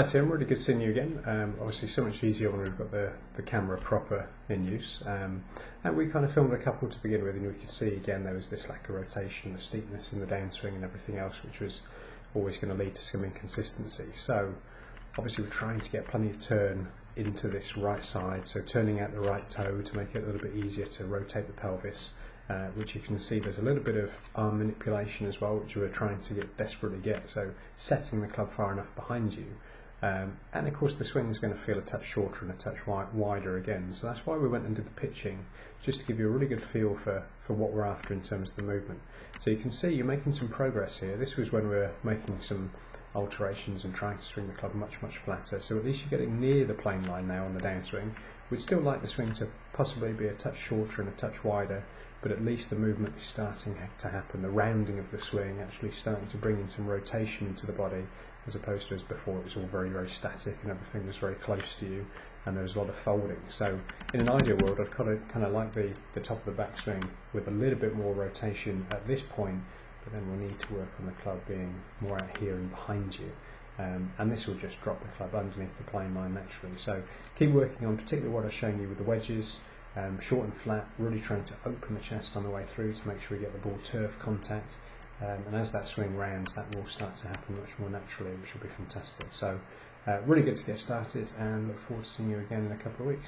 Hi Tim, really good seeing you again. Obviously so much easier when we've got the camera proper in use. And we kind of filmed a couple to begin with, and we could see again there was this lack of rotation, the steepness in the downswing and everything else, which was always going to lead to some inconsistency. So obviously we're trying to get plenty of turn into this right side, so turning out the right toe to make it a little bit easier to rotate the pelvis, which you can see there's a little bit of arm manipulation as well, which we're trying to desperately get, so setting the club far enough behind you. And of course the swing is going to feel a touch shorter and a touch wider again, so that's why we went and did the pitching, just to give you a really good feel for what we're after in terms of the movement. So you can see you're making some progress here. This was when we were making some alterations and trying to swing the club much flatter, so at least you're getting near the plane line now on the downswing. We'd still like the swing to possibly be a touch shorter and a touch wider, but at least the movement is starting to happen, the rounding of the swing actually starting to bring in some rotation into the body, as opposed to as before it was all very static and everything was very close to you and there was a lot of folding. So in an ideal world I'd kind of like the top of the backswing with a little bit more rotation at this point, but then we'll need to work on the club being more out here and behind you. And this will just drop the club underneath the plane line naturally. So keep working on particularly what I've shown you with the wedges, short and flat, really trying to open the chest on the way through to make sure we get the ball turf contact. And as that swing rounds, that will start to happen much more naturally, which will be fantastic. So really good to get started, and look forward to seeing you again in a couple of weeks.